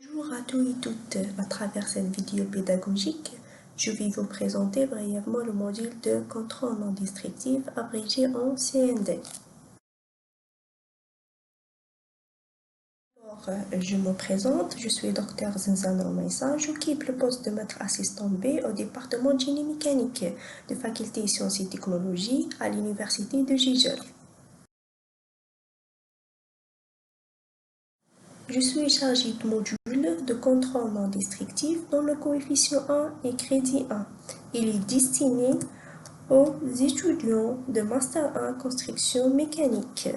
Bonjour à tous et toutes. À travers cette vidéo pédagogique, je vais vous présenter brièvement le module de contrôle non destructif abrégé en CND. Alors, je me présente, je suis Dr Zinzana Maïssa, j'occupe le poste de maître assistant B au département de génie mécanique de faculté sciences et technologies à l'université de Gijel. Je suis chargée de module de contrôle non destructif dont le coefficient 1 est crédit 1. Il est destiné aux étudiants de Master 1 Construction mécanique.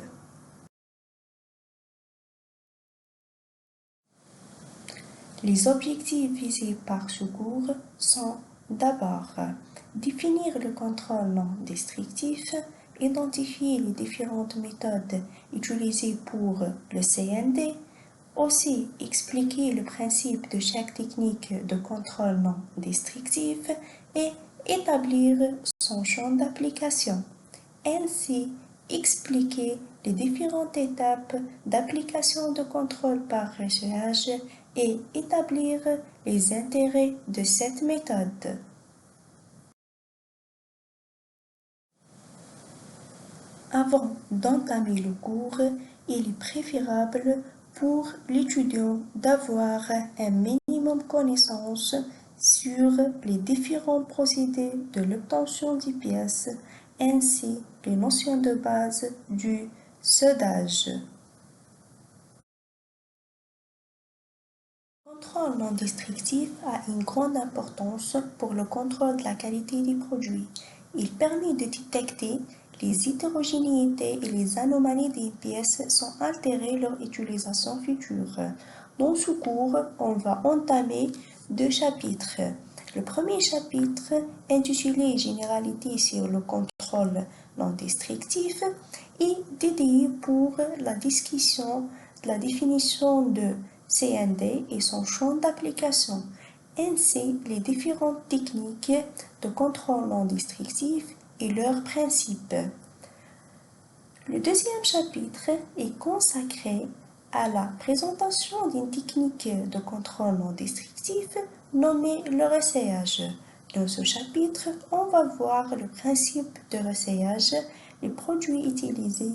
Les objectifs visés par ce cours sont d'abord définir le contrôle non destructif, identifier les différentes méthodes utilisées pour le CND, aussi expliquer le principe de chaque technique de contrôle non destructif et établir son champ d'application. Ainsi, expliquer les différentes étapes d'application de contrôle par recherche et établir les intérêts de cette méthode. Avant d'entamer le cours, il est préférable pour l'étudiant d'avoir un minimum de connaissances sur les différents procédés de l'obtention des pièces ainsi les notions de base du soudage. Le contrôle non destructif a une grande importance pour le contrôle de la qualité des produits. Il permet de détecter les hétérogénéités et les anomalies des pièces sans altérer leur utilisation future. Dans ce cours, on va entamer deux chapitres. Le premier chapitre, intitulé Généralité sur le contrôle non destructif, est dédié pour la discussion de la définition de CND et son champ d'application, ainsi les différentes techniques de contrôle non destructif et leurs principes. Le deuxième chapitre est consacré à la présentation d'une technique de contrôle non destructif nommée le ressayage. Dans ce chapitre, on va voir le principe de ressayage, les produits utilisés,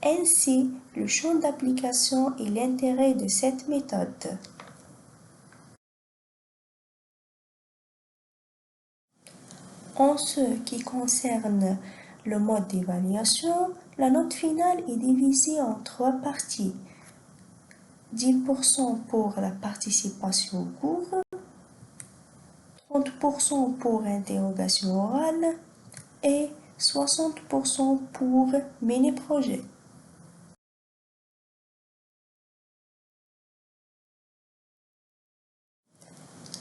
ainsi le champ d'application et l'intérêt de cette méthode. En ce qui concerne le mode d'évaluation, la note finale est divisée en trois parties. 10% pour la participation au cours, 30% pour interrogation orale et 60% pour mini-projet.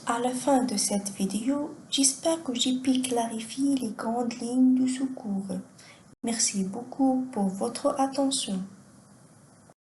À la fin de cette vidéo, j'espère que j'ai pu clarifier les grandes lignes de ce cours. Merci beaucoup pour votre attention.